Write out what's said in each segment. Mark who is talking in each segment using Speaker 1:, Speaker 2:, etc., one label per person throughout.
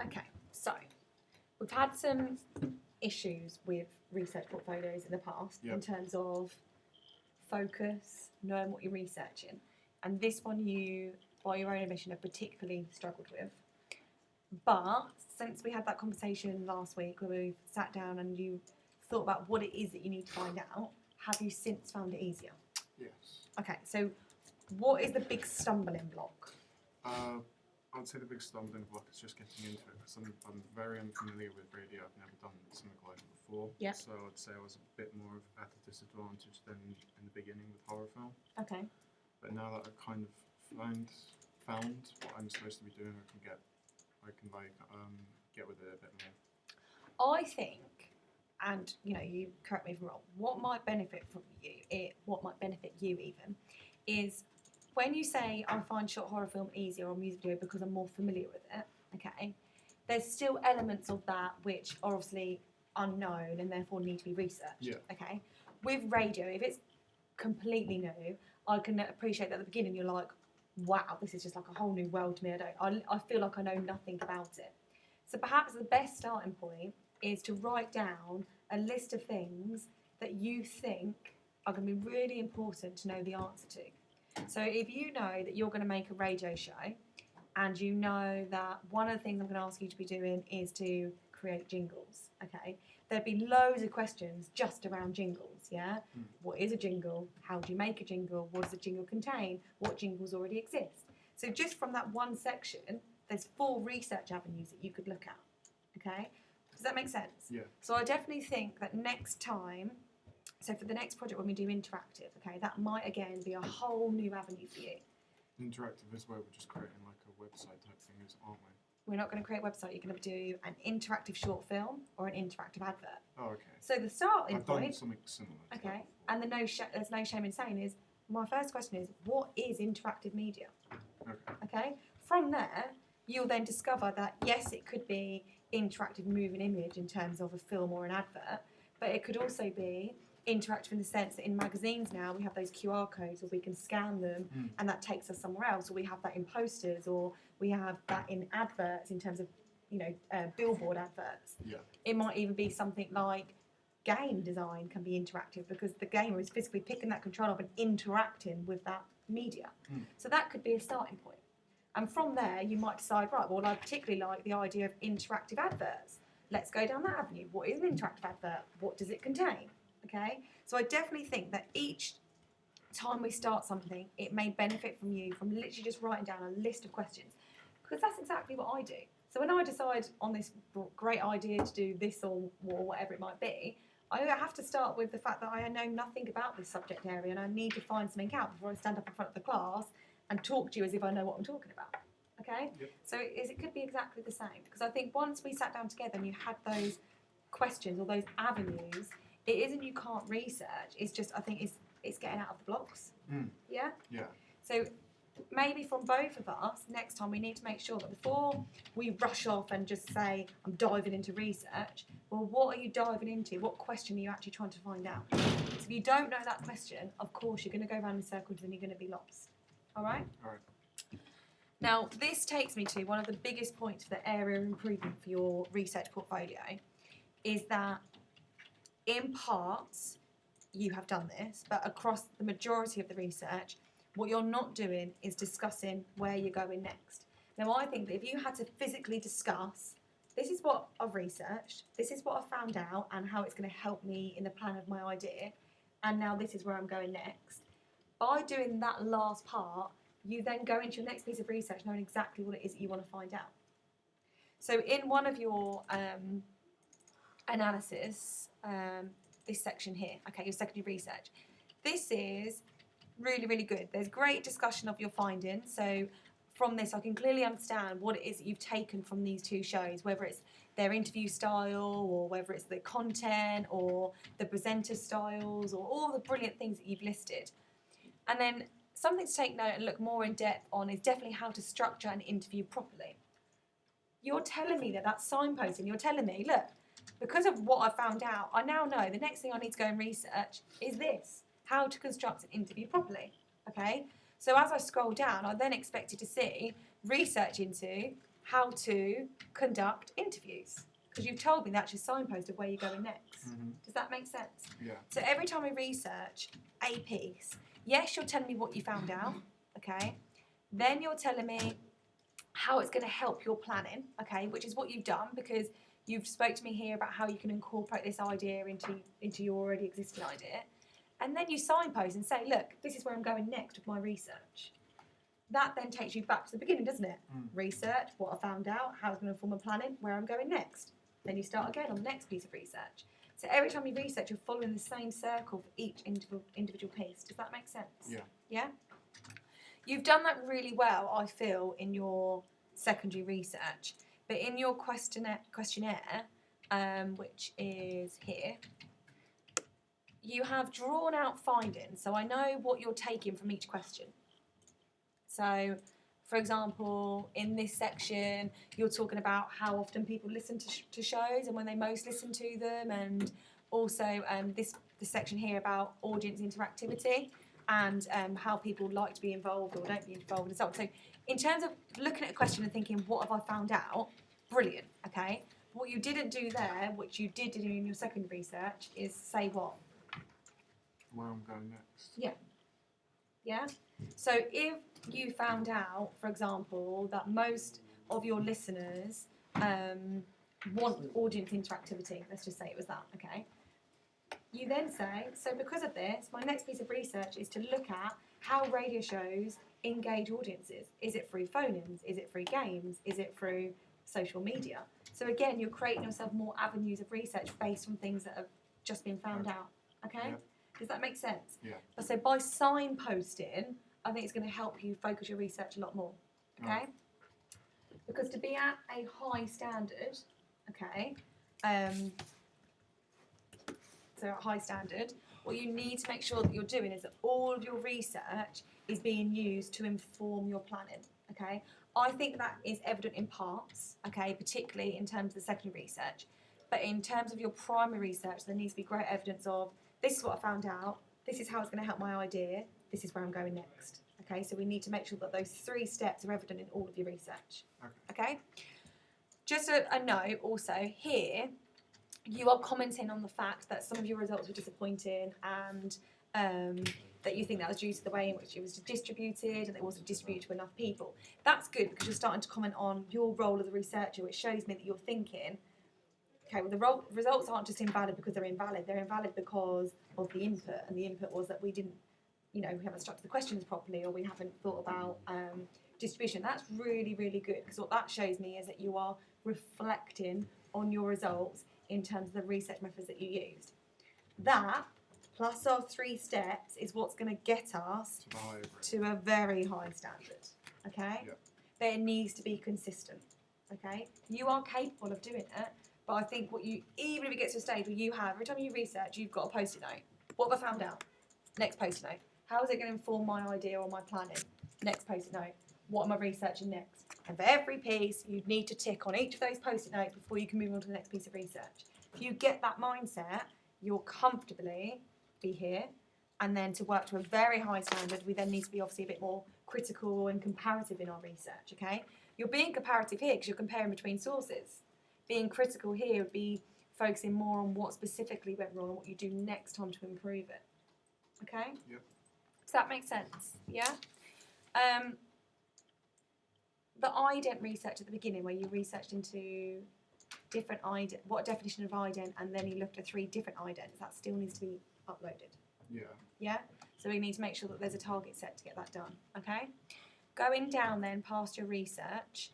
Speaker 1: Okay, so we've had some issues with research portfolios in the past in terms of focus, knowing what you're researching. And this one you, by your own admission, have particularly struggled with. But since we had that conversation last week where we sat down and you thought about what it is that you need to find out, have you since found it easier?
Speaker 2: Yes.
Speaker 1: Okay, so what is the big stumbling block?
Speaker 2: I'd say the big stumbling block is just getting into it because I'm very unfamiliar with radio. I've never done something like it before.
Speaker 1: Yep.
Speaker 2: So I'd say I was a bit more at a disadvantage than in the beginning with horror film.
Speaker 1: Okay.
Speaker 2: But now that I've kind of found what I'm supposed to be doing, I can get with it a bit more.
Speaker 1: I think, and you correct me if I'm wrong, what might benefit you even, is when you say I find short horror film easier or music video because I'm more familiar with it, okay, there's still elements of that which are obviously unknown and therefore need to be researched.
Speaker 2: Yeah.
Speaker 1: Okay. With radio, if it's completely new, I can appreciate that at the beginning you're like, wow, this is just like a whole new world to me. I feel like I know nothing about it. So perhaps the best starting point is to write down a list of things that you think are going to be really important to know the answer to. So if you know that you're going to make a radio show and you know that one of the things I'm going to ask you to be doing is to create jingles, okay, there'd be loads of questions just around jingles, yeah? What is a jingle? How do you make a jingle? What does a jingle contain? What jingles already exist? So just from that one section, there's 4 research avenues that you could look at, okay? Does that make sense?
Speaker 2: Yeah.
Speaker 1: So I definitely think that next time, so for the next project when we do interactive, okay, that might again be a whole new avenue for you.
Speaker 2: Interactive is where we're just creating like a website type thing, aren't we?
Speaker 1: We're not going to create a website. You're going to do an interactive short film or an interactive advert.
Speaker 2: Oh, okay.
Speaker 1: So the starting
Speaker 2: I've
Speaker 1: point.
Speaker 2: done something similar.
Speaker 1: Okay, and there's no shame in saying is my first question is what is interactive media?
Speaker 2: Okay.
Speaker 1: Okay. From there, you'll then discover that yes, it could be interactive moving image in terms of a film or an advert, but it could also be interactive in the sense that in magazines now we have those QR codes where we can scan them and that takes us somewhere else, or we have that in posters, or we have that in adverts in terms of billboard adverts.
Speaker 2: Yeah.
Speaker 1: It might even be something like game design can be interactive because the gamer is physically picking that control up and interacting with that media. So that could be a starting point. And from there you might decide, right, well I particularly like the idea of interactive adverts. Let's go down that avenue. What is an interactive advert? What does it contain? Okay, so I definitely think that each time we start something, it may benefit from you from literally just writing down a list of questions, because that's exactly what I do. So when I decide on this great idea to do this or whatever it might be, I have to start with the fact that I know nothing about this subject area and I need to find something out before I stand up in front of the class and talk to you as if I know what I'm talking about. Okay?
Speaker 2: Yep.
Speaker 1: So it could be exactly the same, because I think once we sat down together and you had those questions or those avenues, it isn't you can't research, it's just I think it's getting out of the blocks. Yeah?
Speaker 2: Yeah.
Speaker 1: So maybe from both of us, next time we need to make sure that before we rush off and just say, I'm diving into research, well, what are you diving into? What question are you actually trying to find out? So if you don't know that question, of course, you're going to go around in circles and you're going to be lost. All right?
Speaker 2: All right.
Speaker 1: Now, this takes me to one of the biggest points for the area of improvement for your research portfolio, is that in parts, you have done this, but across the majority of the research, what you're not doing is discussing where you're going next. Now, I think that if you had to physically discuss, this is what I've researched, this is what I found out, and how it's going to help me in the plan of my idea, and now this is where I'm going next. By doing that last part, you then go into your next piece of research knowing exactly what it is that you want to find out. So in one of your analysis, this section here, okay, your secondary research, this is really, really good. There's great discussion of your findings. So from this, I can clearly understand what it is that you've taken from these 2 shows, whether it's their interview style or whether it's the content or the presenter styles or all the brilliant things that you've listed. And then something to take note and look more in depth on is definitely how to structure an interview properly. You're telling me that that's signposting. You're telling me, look, because of what I found out, I now know the next thing I need to go and research is this, how to construct an interview properly, okay? So as I scroll down, I then expected to see research into how to conduct interviews. Because you've told me that's your signpost of where you're going next. Does that make sense?
Speaker 2: Yeah.
Speaker 1: So every time we research a piece, yes, you're telling me what you found out, okay? Then you're telling me how it's going to help your planning, okay, which is what you've done because you've spoke to me here about how you can incorporate this idea into your already existing idea. And then you signpost and say, look, this is where I'm going next with my research. That then takes you back to the beginning, doesn't it? Research, what I found out, how it's going to inform my planning, where I'm going next. Then you start again on the next piece of research. So every time you research, you're following the same circle for each individual piece. Does that make sense?
Speaker 2: Yeah.
Speaker 1: Yeah? You've done that really well, I feel, in your secondary research. But in your questionnaire, which is here, you have drawn out findings. So I know what you're taking from each question. So, for example, in this section, you're talking about how often people listen to shows and when they most listen to them, and also this section here about audience interactivity and how people like to be involved or don't be involved and so on. So, in terms of looking at a question and thinking, what have I found out? Brilliant, okay? What you didn't do there, which you did do in your second research, is say what?
Speaker 2: Where I'm going next.
Speaker 1: Yeah. Yeah? So if you found out, for example, that most of your listeners want audience interactivity, let's just say it was that, okay? You then say, so because of this, my next piece of research is to look at how radio shows engage audiences. Is it through phone-ins? Is it through games? Is it through social media? So again, you're creating yourself more avenues of research based on things that have just been found out, okay?
Speaker 2: Yeah.
Speaker 1: Does that make sense?
Speaker 2: Yeah.
Speaker 1: So by signposting, I think it's going to help you focus your research a lot more, okay? Because to be at a high standard, okay, so at high standard, what you need to make sure that you're doing is that all of your research is being used to inform your planning, okay? I think that is evident in parts, okay, particularly in terms of the secondary research. But in terms of your primary research, there needs to be great evidence of this is what I found out, this is how it's going to help my idea, this is where I'm going next. Okay, so we need to make sure that those 3 steps are evident in all of your research. Okay? Just a note also, here, you are commenting on the fact that some of your results were disappointing and that you think that was due to the way in which it was distributed and it wasn't distributed to enough people. That's good because you're starting to comment on your role as a researcher, which shows me that you're thinking, okay, well, the results aren't just invalid because they're invalid because of the input, and the input was that we didn't, we haven't structured the questions properly, or we haven't thought about distribution. That's really, really good, because what that shows me is that you are reflecting on your results in terms of the research methods that you used. That, plus our 3 steps, is what's going to get us to a very high standard, okay?
Speaker 2: Yep.
Speaker 1: But it needs to be consistent, okay? You are capable of doing it, but I think even if it gets to a stage where you have, every time you research, you've got a post-it note. What have I found out? Next post-it note. How is it going to inform my idea or my planning? Next post-it note. What am I researching next? And for every piece, you need to tick on each of those post-it notes before you can move on to the next piece of research. If you get that mindset, you'll comfortably be here. And then to work to a very high standard, we then need to be obviously a bit more critical and comparative in our research, okay? You're being comparative here because you're comparing between sources. Being critical here would be focusing more on what specifically went wrong and what you do next time to improve it. Okay?
Speaker 2: Yep.
Speaker 1: Does that make sense? Yeah? The ident research at the beginning, where you researched into different ident, what definition of ident, and then you looked at 3 different idents, that still needs to be uploaded.
Speaker 2: Yeah.
Speaker 1: Yeah? So we need to make sure that there's a target set to get that done. Okay? Going down then past your research,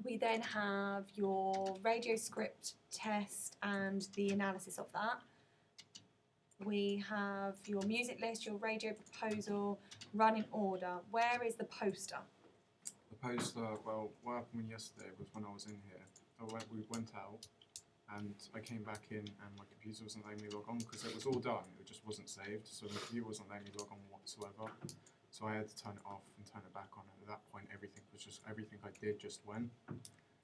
Speaker 1: we then have your radio script test and the analysis of that. We have your music list, your radio proposal, running order. Where is the poster?
Speaker 2: The poster, well, what happened yesterday was when I was in here, we went out and I came back in and my computer wasn't letting me log on because it was all done, it just wasn't saved, so the computer wasn't letting me log on whatsoever. So I had to turn it off and turn it back on, and at that point everything I did just went.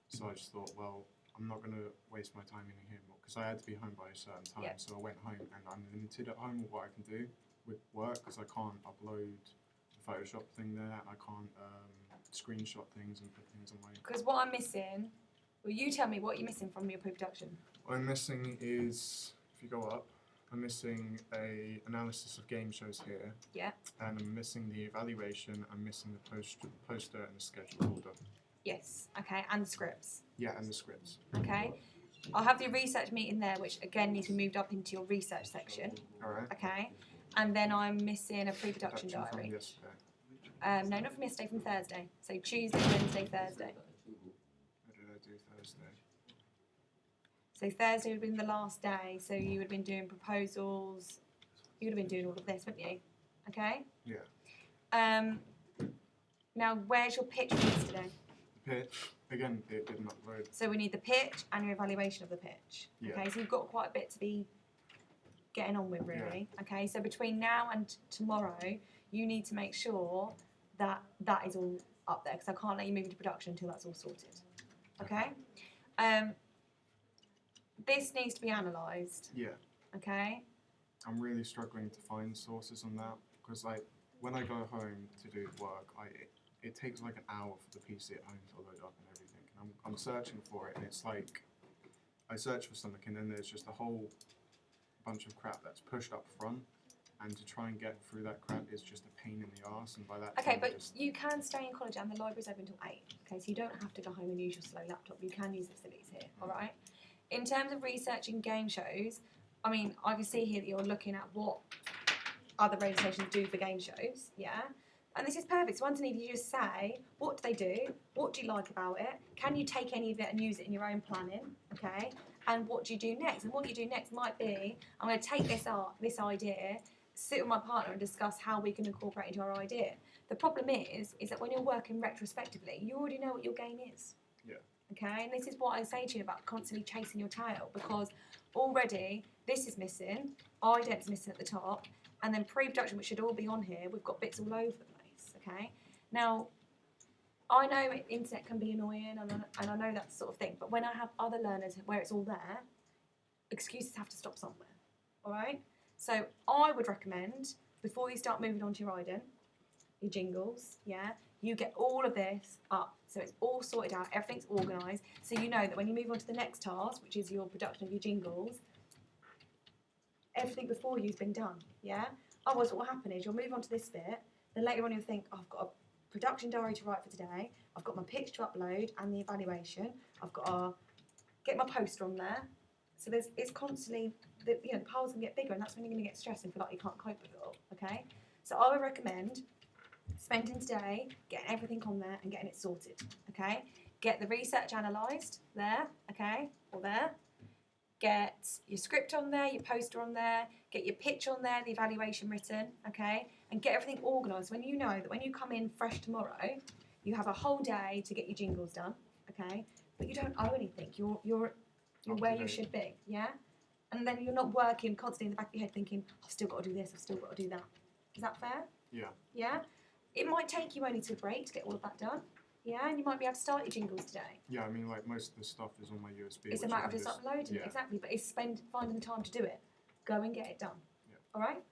Speaker 2: So I just thought, well, I'm not going to waste my time in here because I had to be home by a certain time.
Speaker 1: Yep.
Speaker 2: So I went home, and I'm limited at home with what I can do with work because I can't upload the Photoshop thing there. I can't screenshot things and put things on my.
Speaker 1: Because what I'm missing, well, you tell me what you're missing from your pre-production.
Speaker 2: What I'm missing is, if you go up, I'm missing a analysis of game shows here.
Speaker 1: Yeah.
Speaker 2: And I'm missing the evaluation. I'm missing the poster and the schedule order.
Speaker 1: Yes. Okay. And the scripts.
Speaker 2: Yeah, and the scripts.
Speaker 1: Okay. I'll have the research meeting there, which again needs to be moved up into your research section.
Speaker 2: All right.
Speaker 1: Okay. And then I'm missing a pre-production
Speaker 2: Production
Speaker 1: diary.
Speaker 2: from yesterday.
Speaker 1: No, not from yesterday, from Thursday. So Tuesday, Wednesday, Thursday.
Speaker 2: What did I do Thursday?
Speaker 1: So Thursday would have been the last day. So you would have been doing proposals. You would have been doing all of this, wouldn't you? Okay.
Speaker 2: Yeah.
Speaker 1: Now, where's your pitch from yesterday?
Speaker 2: The pitch, again, it didn't upload.
Speaker 1: So we need the pitch and your evaluation of the pitch.
Speaker 2: Yeah.
Speaker 1: Okay, so you've got quite a bit to be getting on with, really. Yeah. Okay, so between now and tomorrow, you need to make sure that that is all up there, because I can't let you move into production until that's all sorted. Okay? This needs to be analysed.
Speaker 2: Yeah.
Speaker 1: Okay?
Speaker 2: I'm really struggling to find sources on that, because like when I go home to do work, it takes like an hour for the PC at home to load up and everything. And I'm searching for it, and it's like I search for something, and then there's just a whole bunch of crap that's pushed up front, and to try and get through that crap is just a pain in the arse. And by that
Speaker 1: okay,
Speaker 2: time,
Speaker 1: but you can stay in college, and the library's open till 8. Okay, so you don't have to go home and use your slow laptop. You can use the facilities here. All right. In terms of researching game shows, I mean, I can see here that you're looking at what other radio stations do for game shows, yeah? And this is perfect. So underneath you just say, what do they do? What do you like about it? Can you take any of it and use it in your own planning, okay? And what do you do next? And what you do next might be, I'm going to take this idea, sit with my partner and discuss how we can incorporate it into our idea. The problem is that when you're working retrospectively, you already know what your game is.
Speaker 2: Yeah.
Speaker 1: Okay, and this is what I say to you about constantly chasing your tail, because already this is missing, ident's missing at the top, and then pre-production, which should all be on here, we've got bits all over the place, okay? Now, I know internet can be annoying, and I know that sort of thing, but when I have other learners where it's all there, excuses have to stop somewhere, all right? So I would recommend, before you start moving on to your ident, your jingles, yeah, you get all of this up, so it's all sorted out, everything's organised, so you know that when you move on to the next task, which is your production of your jingles, everything before you's been done, yeah? Otherwise what will happen is you'll move on to this bit, then later on you'll think, oh, I've got a production diary to write for today, I've got my pitch to upload and the evaluation, I've got to get my poster on there, so it's constantly, the piles can get bigger, and that's when you're going to get stressed and feel like you can't cope with it all, okay? So I would recommend spending today getting everything on there and getting it sorted, okay? Get the research analysed there, okay, or there. Get your script on there, your poster on there, get your pitch on there, the evaluation written, okay? And get everything organised. When you know that when you come in fresh tomorrow, you have a whole day to get your jingles done, okay? But you don't owe anything. You're where you should be, yeah? And then you're not working constantly in the back of your head thinking, I've still got to do this, I've still got to do that. Is that fair?
Speaker 2: Yeah.
Speaker 1: Yeah? It might take you only to a break to get all of that done. Yeah, and you might be able to start your jingles today.
Speaker 2: Yeah, I mean, like most of the stuff is on my USB.
Speaker 1: It's a matter of just uploading it, exactly. But it's finding the time to do it. Go and get it done.
Speaker 2: Yeah.
Speaker 1: All right?